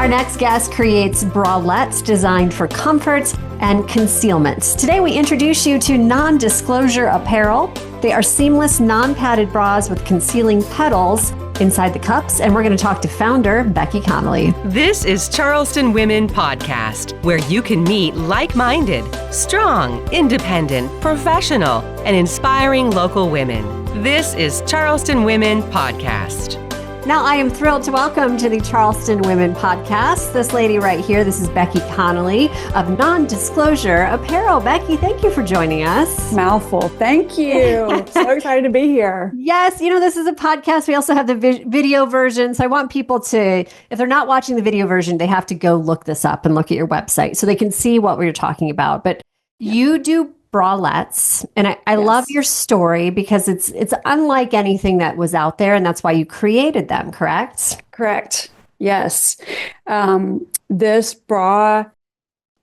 Our next guest creates bralettes designed for comfort and concealment. Today we introduce you to Non Disclosure Apparel. They are seamless, non-padded bras with concealing petals inside the cups, and we're going to talk to founder Becky Connelly. This is Charleston Women Podcast, where you can meet like-minded, strong, independent, professional, and inspiring local women. This is Charleston Women Podcast. Now, I am thrilled to welcome to the Charleston Women Podcast this lady right here. This is Becky Connelly of Non Disclosure Apparel. Becky, thank you for joining us. Mouthful. Thank you. So excited to be here. Yes, this is a podcast. We also have the video version. So I want people to, if they're not watching the video version, they have to go look this up and look at your website so they can see what we're talking about. But you do bralettes, and I love your story because it's unlike anything that was out there, and that's why you created them, correct? Correct. Yes. This bra,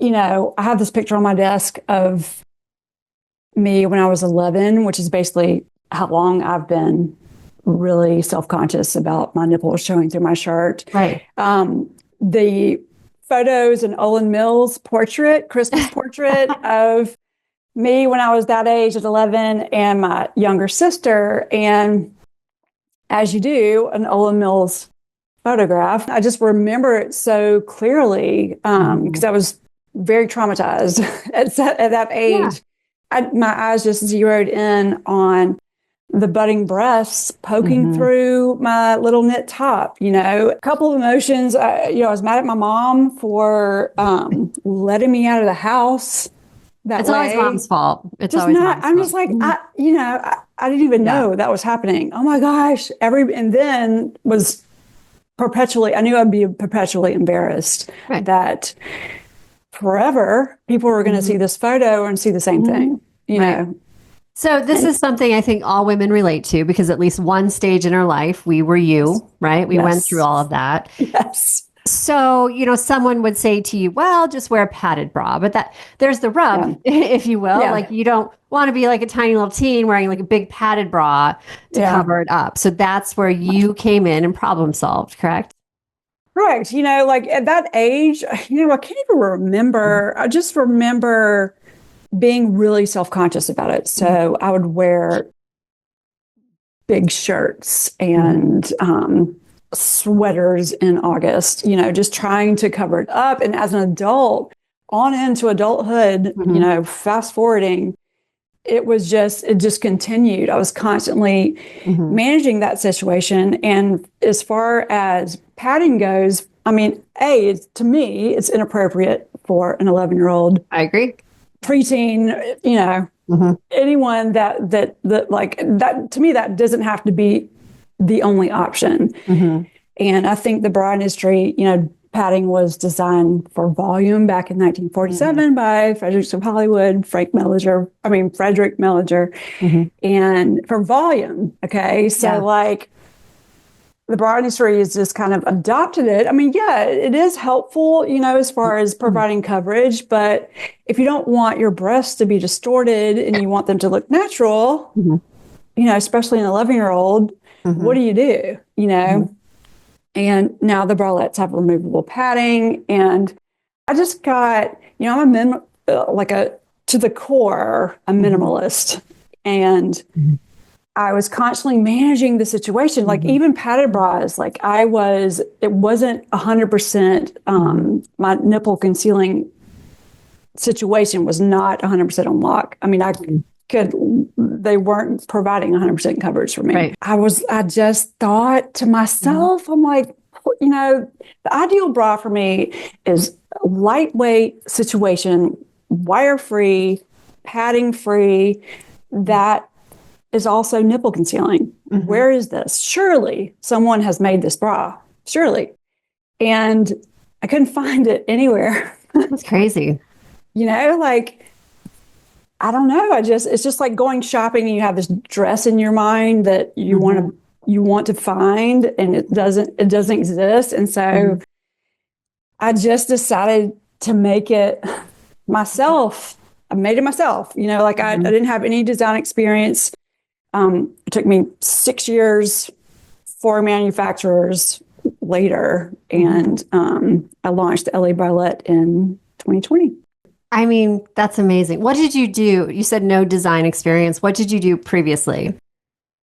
I have this picture on my desk of me when I was 11, which is basically how long I've been really self-conscious about my nipples showing through my shirt. Right. The photos in Olin Mills' Christmas portrait of me when I was that age at 11 and my younger sister. And as you do, an Olin Mills photograph, I just remember it so clearly because I was very traumatized at that age. Yeah. My eyes just zeroed in on the budding breasts poking through my little knit top, A couple of emotions. I was mad at my mom for letting me out of the house. It's always mom's fault. It's just always not. I'm just like, I didn't even know that was happening. Oh my gosh! And then was perpetually. I knew I'd be perpetually embarrassed that forever people were going to see this photo and see the same thing. You know. So this is something I think all women relate to because at least one stage in our life we were you, right? We went through all of that. Yes. So, someone would say to you, well, just wear a padded bra, but there's the rub, if you will. Like you don't want to be like a tiny little teen wearing like a big padded bra to cover it up. So that's where you came in and problem solved, correct? Correct. Like at that age, I can't even remember. I just remember being really self-conscious about it. So I would wear big shirts and, sweaters in August, just trying to cover it up. And as an adult on into adulthood, fast forwarding, it just continued. I was constantly managing that situation. And as far as padding goes, to me, it's inappropriate for an 11-year-old. I agree. Preteen, anyone that like that, to me, that doesn't have to be the only option. And I think the bra industry, padding was designed for volume back in 1947 by Frederick of Hollywood, Frederick Mellinger, and for volume. Okay. So like the bra industry has just kind of adopted it. It is helpful, as far as providing coverage, but if you don't want your breasts to be distorted and you want them to look natural, especially an 11-year-old, what do you do? And now the bralettes have removable padding, and I just got, I'm to the core, a minimalist, and I was constantly managing the situation, like even padded bras, it wasn't 100%, my nipple concealing situation was not 100% on lock. They weren't providing 100% coverage for me. Right. I just thought to myself, I'm like, the ideal bra for me is a lightweight situation, wire-free, padding-free, that is also nipple concealing. Where is this? Surely someone has made this bra. Surely. And I couldn't find it anywhere. That's crazy. I don't know. It's just like going shopping and you have this dress in your mind that you want to find, and it doesn't exist. And so I just decided to make it myself. I made it myself. I didn't have any design experience. It took me 6 years, 4 manufacturers, later. And I launched LA Bralette in 2020. I mean, that's amazing. What did you do? You said no design experience. What did you do previously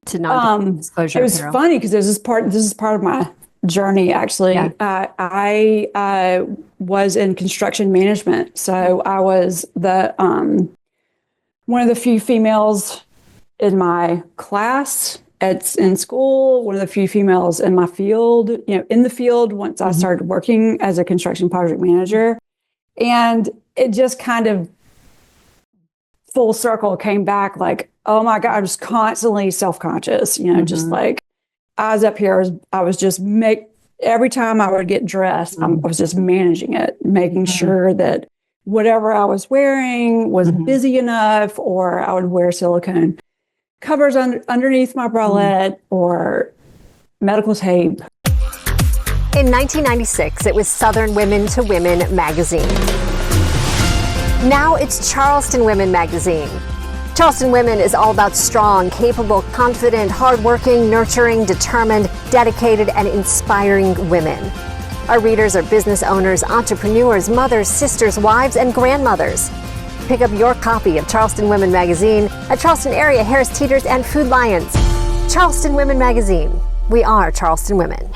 to Non Disclosure It was Apparel? funny because this is part of my journey, actually. Yeah. I was in construction management. So I was the one of the few females in my class in school, one of the few females in my field, in the field once I started working as a construction project manager. And it just kind of full circle came back like, oh my God, I was constantly self-conscious, just like I was up here, I was just every time I would get dressed, I was just managing it, making sure that whatever I was wearing was busy enough, or I would wear silicone covers underneath my bralette or medical tape. In 1996, it was Southern Women to Women magazine. Now it's Charleston Women magazine. Charleston Women is all about strong, capable, confident, hardworking, nurturing, determined, dedicated, and inspiring women. Our readers are business owners, entrepreneurs, mothers, sisters, wives, and grandmothers. Pick up your copy of Charleston Women magazine at Charleston area Harris Teeters and Food Lions. Charleston Women magazine. We are Charleston Women.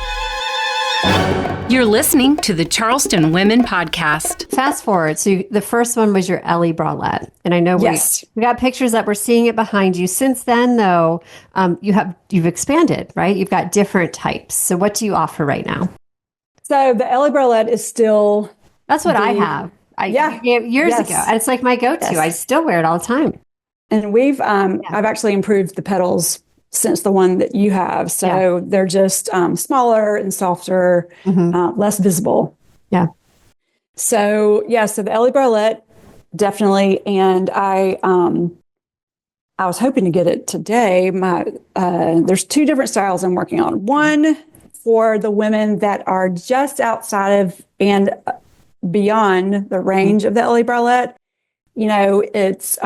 You're listening to the Charleston Women Podcast. Fast forward. So the first one was your Ellie Bralette. And I know we got pictures that we're seeing it behind you. Since then, though, you've expanded, right? You've got different types. So what do you offer right now? So the Ellie Bralette is still... That's what I have. Years ago. And it's like my go-to. Yes. I still wear it all the time. And I've actually improved the petals since the one that you have. So they're just smaller and softer, less visible. Yeah. So the Ellie Bralette, definitely. And I was hoping to get it today. There's two different styles I'm working on. One for the women that are just outside of and beyond the range of the Ellie Bralette. It's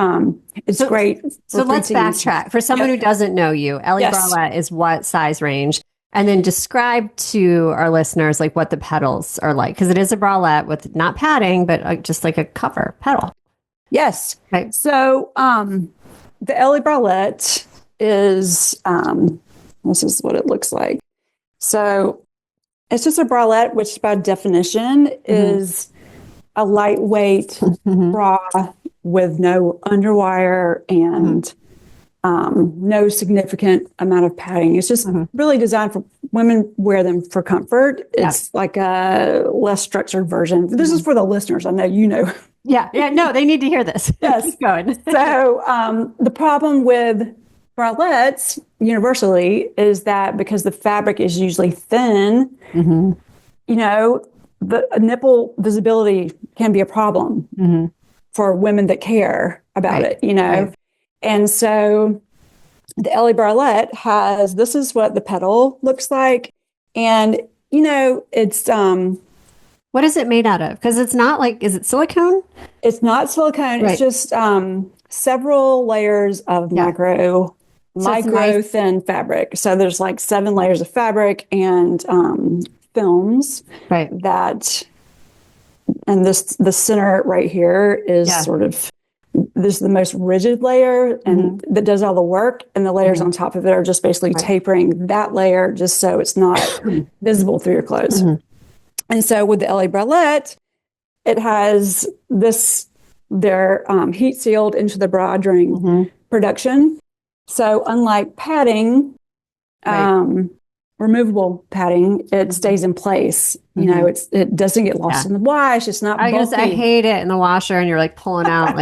great. So let's backtrack. For someone who doesn't know you, Ellie Bralette is what size range? And then describe to our listeners like what the petals are like, because it is a bralette with not padding, but just like a cover petal. Yes. Okay. So the Ellie Bralette is, this is what it looks like. So it's just a bralette, which by definition is a lightweight bra with no underwire and no significant amount of padding. It's just really designed for women, wear them for comfort. It's like a less structured version. This is for the listeners. I know you know. Yeah. No, they need to hear this. Yes. Keep going. So the problem with bralettes universally is that because the fabric is usually thin, the nipple visibility can be a problem for women that care about it, Right. And so the Ellie Bralette this is what the petal looks like. And, it's... what is it made out of? Because it's not is it silicone? It's not silicone. Right. It's just several layers of micro thin fabric. So there's 7 layers of fabric and films that, and the center right here is sort of, this is the most rigid layer and that does all the work, and the layers on top of it are just basically tapering that layer just so it's not visible through your clothes. And so with the Ellie Bralette, it has they're heat sealed into the bra during production. So unlike padding, removable padding, it stays in place. It doesn't get lost in the wash. It's not bulky. I hate it in the washer, and you're pulling out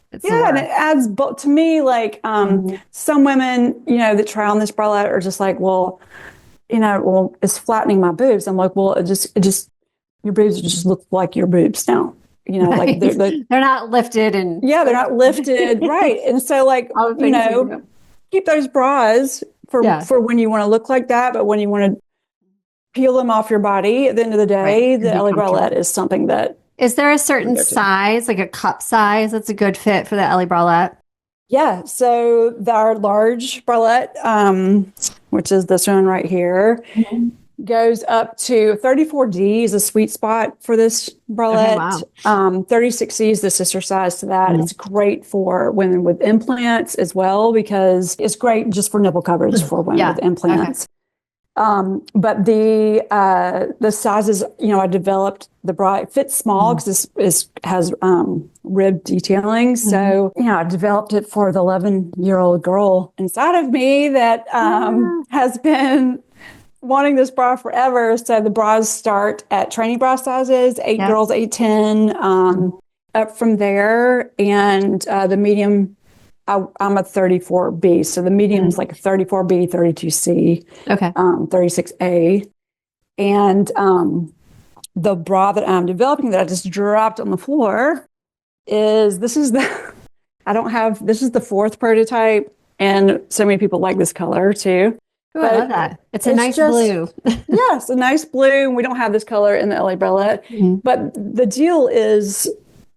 it's and it adds to me some women that try on this bralette are just it's flattening my boobs. I'm like, well, it just your boobs just look like your boobs now. They're not lifted and they're not lifted, right? And so keep those bras for when you want to look like that, but when you want to peel them off your body at the end of the day, the Ellie Bralette is something that. Is there a certain size, like a cup size, that's a good fit for the Ellie Bralette? Yeah. So our large bralette, which is this one right here, goes up to 34D is a sweet spot for this bralette. Okay, wow. 36C is the sister size to that. It's great for women with implants as well because it's great just for nipple coverage for women with implants. Okay. But the sizes, I developed the bra. It fits small because this has rib detailing. So, I developed it for the 11-year-old girl inside of me that has been wanting this bra forever. So the bras start at training bra sizes, 8 girls, 8, 10, up from there. And the medium, I'm a 34B. So the medium is like 34B, 32C, 36A. And the bra that I'm developing that I just dropped on the floor this is the 4th prototype. And so many people like this color too. Ooh, I love that. It's a nice blue. Yes, a nice blue. We don't have this color in the LA Bralette. But the deal is,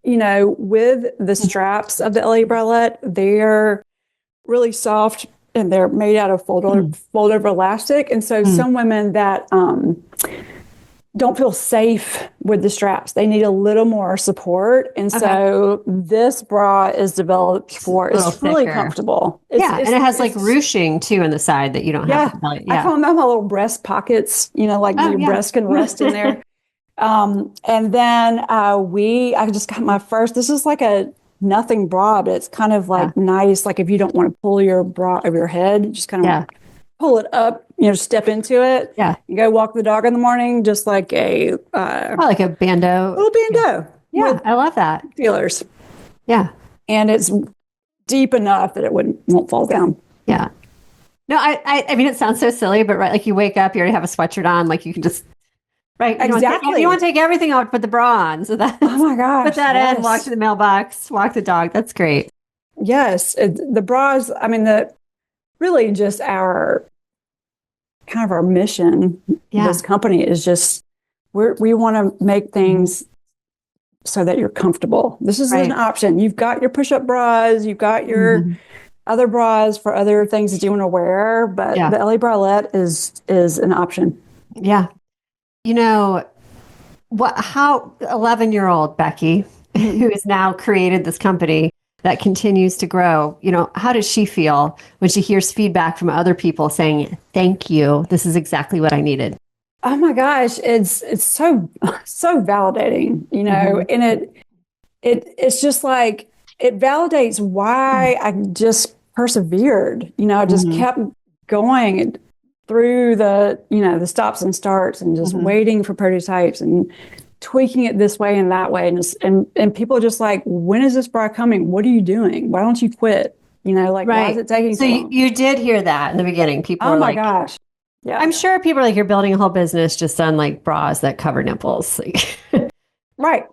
with the straps of the LA Bralette, they're really soft and they're made out of fold over elastic. And so some women that don't feel safe with the straps, they need a little more support. And so this bra is developed it's really comfortable. And it has like ruching too on the side that you don't have. I call them my little breast pockets, your breast can rest in there. And then I just got my first, this is like a nothing bra, but it's kind of like nice. Like if you don't want to pull your bra over your head, just kind of pull it up, step into it. Yeah. You go walk the dog in the morning, just like a like a bandeau. Little bandeau. Yeah, I love that. Feelers. Yeah. And it's deep enough that it won't fall down. Yeah. No, I mean, it sounds so silly, but like you wake up, you already have a sweatshirt on, like you can just exactly. You want to take everything out, put the bra on. So that my gosh. Put that in, walk to the mailbox, walk the dog. That's great. Yes. The bras, really just our mission. This company is just, we want to make things so that you're comfortable. This is an option. You've got your push-up bras, you've got your other bras for other things that you want to wear, but the LA Bralette is an option. Yeah. How 11-year-old Becky, who has now created this company that continues to grow, how does she feel when she hears feedback from other people saying, thank you, this is exactly what I needed? Oh my gosh, it's so validating, and it's just like, it validates why I just persevered, I just kept going through the stops and starts and just waiting for prototypes and tweaking it this way and that way. And people are just like, when is this bra coming? What are you doing? Why don't you quit? Why is it taking so long? You did hear that in the beginning. People oh are my like, gosh. Yeah. I'm sure people are like, you're building a whole business just on like bras that cover nipples. Right.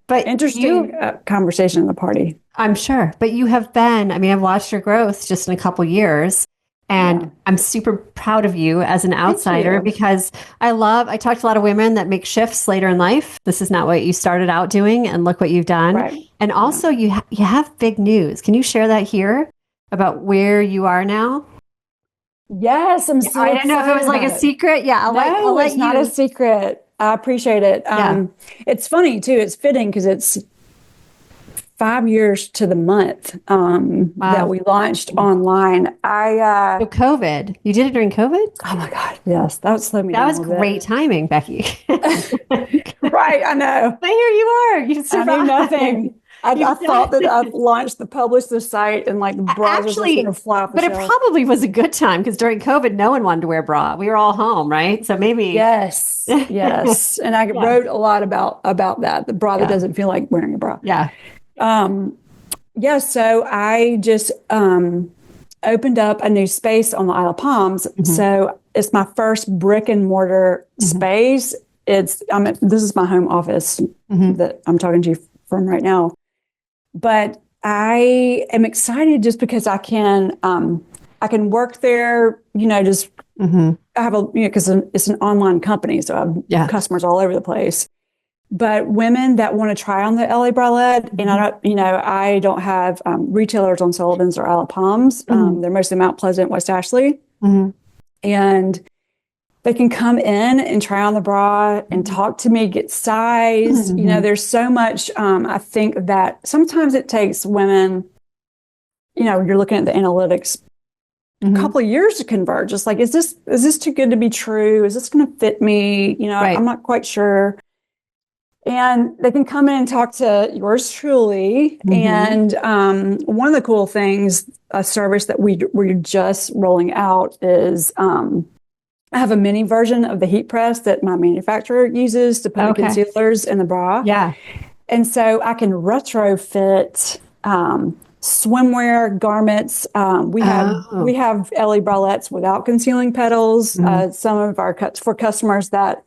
But interesting conversation in the party. I'm sure. But you have been, I've watched your growth just in a couple years. And I'm super proud of you as an outsider because I talk to a lot of women that make shifts later in life. This is not what you started out doing, and look what you've done. Right. And also you have big news. Can you share that here about where you are now? Yes, I'm so I didn't know if it was like a secret. Yeah, I'll let it's not a secret. I appreciate it. It's funny too. It's fitting because it's 5 years to the month that we launched online. So COVID. You did it during COVID? Oh my God. Yes. That slowed me down. That was great timing, Becky. Right. I know. But here you are. You survived. I knew nothing. I thought that I'd published the site and like the bras was just going to fly off the shelf. It probably was a good time because during COVID, no one wanted to wear a bra. We were all home, right? So maybe. Yes. And I wrote a lot about that. The bra that doesn't feel like wearing a bra. Yeah. So I just opened up a new space on the Isle of Palms. So it's my first brick and mortar space. This is my home office that I'm talking to you from right now. But I am excited just because I can work there, just I have because it's an online company, so I have customers all over the place. But women that want to try on the LA Bralette, and I don't have retailers on Sullivan's or Isle of Palms. They're mostly Mount Pleasant, West Ashley. And they can come in and try on the bra and talk to me, get size. You know, there's so much. I think that sometimes it takes women, you know, you're looking at the analytics, a couple of years to convert. Just like, is this too good to be true? Is this going to fit me? You know, Right. I'm not quite sure. And they can come in and talk to yours truly. And one of the cool things, a service that we're just rolling out is I have a mini version of the heat press that my manufacturer uses to put the concealers in the bra. Yeah. And so I can retrofit swimwear garments. We have LE bralettes without concealing petals. Some of our cuts for customers that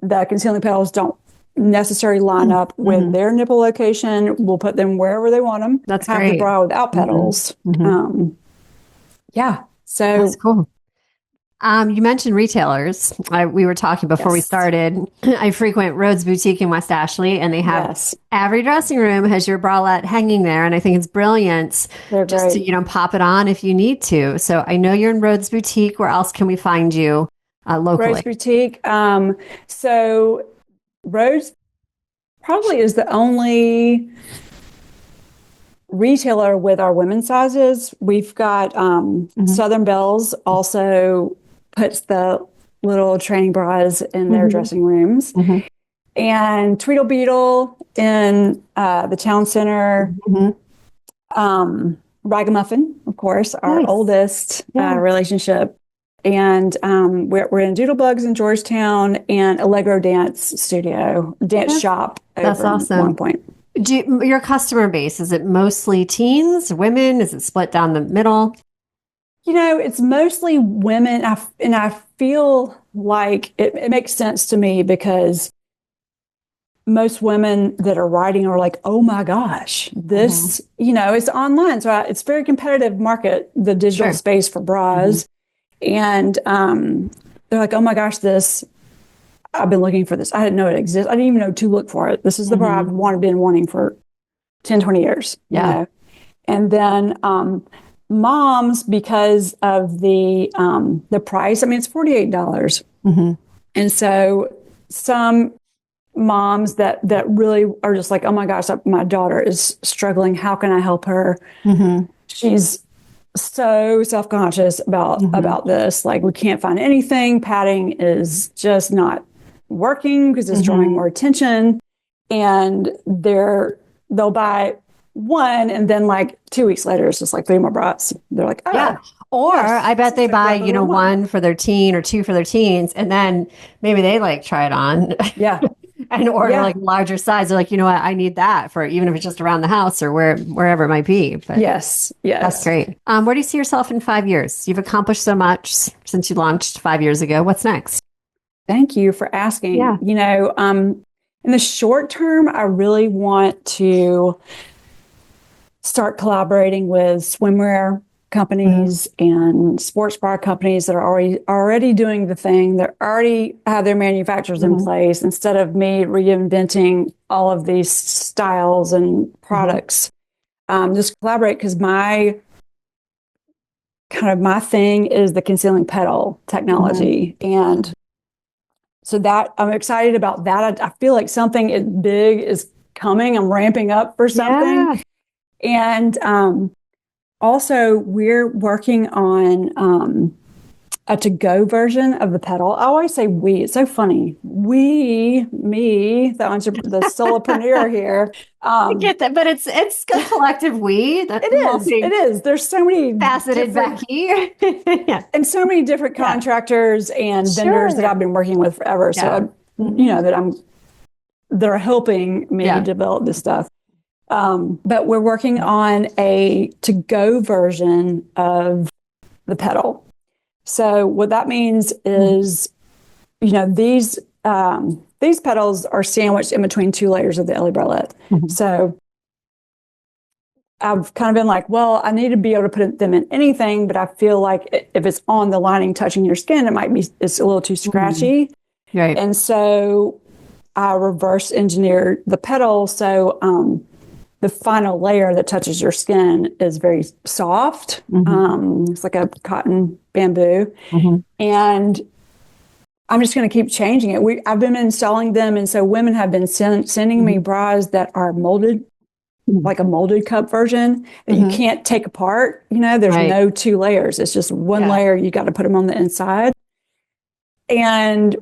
the concealing petals don't necessarily line up with their nipple location, we'll put them wherever they want them. That's have great. the bra without petals. Yeah. So That's cool. You mentioned retailers. We were talking before we started. I frequent Rhodes Boutique in West Ashley, and they have every dressing room has your bralette hanging there, and I think it's brilliant. They're just great. to pop it on if you need to. So I know you're in Rhodes Boutique. Where else can we find you locally? Rhodes Boutique. So Rhodes probably is the only retailer with our women's sizes. We've got Southern Bells also puts the little training bras in their dressing rooms. And Tweedlebeetle in the town center. Ragamuffin, of course, our oldest relationship. And we're in Doodlebugs in Georgetown and Allegro Dance Shop. That's awesome. One Point. Your customer base, is it mostly teens, women? Is it split down the middle? You know, it's mostly women. And I feel like it makes sense to me because most women that are writing are like, oh my gosh, this, it's online. So it's a very competitive market, the digital space for bras. And they're like, oh my gosh, I've been looking for this. I didn't know it exists. I didn't even know to look for it. This is the bra I've been wanting for 10, 20 years. Yeah. You know? And then moms, because of the price, I mean, it's $48. And so some moms that really are just like, oh my gosh, my daughter is struggling. How can I help her? She's so self-conscious about this. Like, we can't find anything. Padding is just not working because it's drawing more attention. And they'll buy one, and then like 2 weeks later, it's just like 3 more bras. They're like, oh. Yeah. Or I bet they buy, one for their teen or 2 for their teens, and then maybe they like try it on. Yeah. And order like larger size. They're like, you know what, I need that for even if it's just around the house or wherever it might be. But yes. That's great. Where do you see yourself in 5 years? You've accomplished so much since you launched 5 years ago. What's next? Thank you for asking. Yeah. In the short term, I really want to start collaborating with swimwear companies and sports bra companies that are already doing the thing. They already have their manufacturers in place, instead of me reinventing all of these styles and products. Just collaborate, because my thing is the concealing petal technology. And so that I'm excited about that. I feel like something big is coming. I'm ramping up for something. And also, we're working on a to-go version of the petal. I always say we. It's so funny. Me, the solopreneur here. I get that, but it's a collective we. That's it is. There's so many faceted Becky. And so many different contractors and vendors that I've been working with forever. So, they're helping me develop this stuff. But we're working on a to-go version of the petal. So what that means is, these petals are sandwiched in between 2 layers of the LE Bralette. So I've kind of been like, well, I need to be able to put them in anything, but I feel like if it's on the lining touching your skin, it's a little too scratchy. Right. And so I reverse engineered the petal. So, the final layer that touches your skin is very soft. It's like a cotton bamboo. And I'm just going to keep changing it. I've been installing them. And so women have been sending me bras that are molded, like a molded cup version that you can't take apart. There's no 2 layers. It's just one layer. You got to put them on the inside. And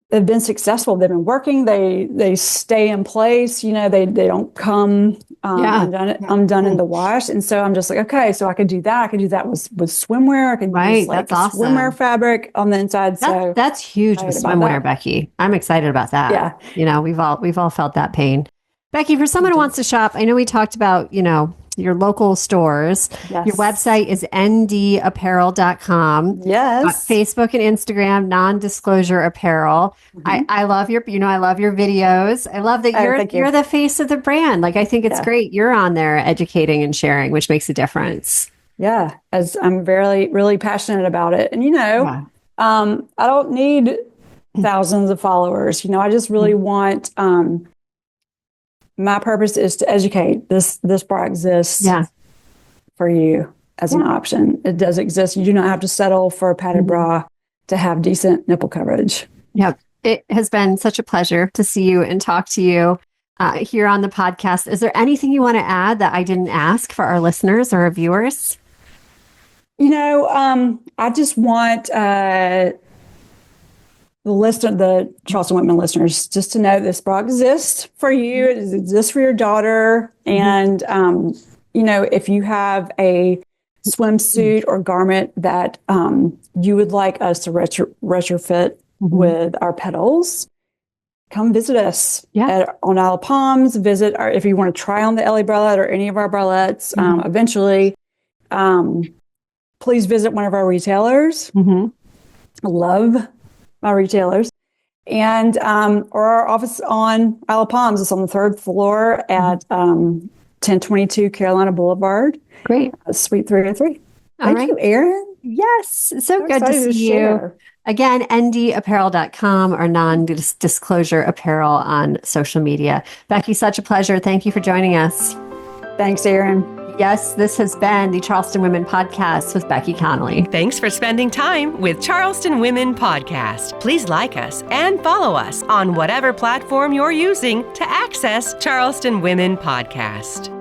they've been successful. They've been working. They stay in place. They don't come undone in the wash. And so I'm just like, okay, so I could do that. I could do that with swimwear. I could use like that's swimwear fabric on the inside. That's huge with swimwear, Becky. I'm excited about that. Yeah. We've all felt that pain. Becky, for someone who wants to shop, I know we talked about, your local stores. Yes. Your website is ndapparel.com. Yes. Facebook and Instagram, Non Disclosure Apparel. I love your, I love your videos. I love that you're the face of the brand. Like, I think it's great. You're on there educating and sharing, which makes a difference. Yeah. As I'm really, really passionate about it. And, I don't need thousands of followers. I just really want, my purpose is to educate. This bra exists for you as an option. It does exist. You do not have to settle for a padded bra to have decent nipple coverage. Yep. It has been such a pleasure to see you and talk to you here on the podcast. Is there anything you want to add that I didn't ask for our listeners or our viewers? I just want the Charleston Women listeners just to know this bra exists for you. It exists for your daughter. And, if you have a swimsuit or garment that you would like us to retrofit with our petals, come visit us on Isle of Palms. If you want to try on the Ellie Bralette or any of our bralettes eventually, please visit one of our retailers. I love my retailers, and or our office on Isle of Palms. It's on the 3rd floor at 1022 Carolina Boulevard. Great. Suite 303. Thank you, Erin. Yes. So good to see you. Again, ndapparel.com or Non Disclosure Apparel on social media. Becky, such a pleasure. Thank you for joining us. Thanks, Erin. Yes, this has been the Charleston Women Podcast with Becky Connelly. Thanks for spending time with Charleston Women Podcast. Please like us and follow us on whatever platform you're using to access Charleston Women Podcast.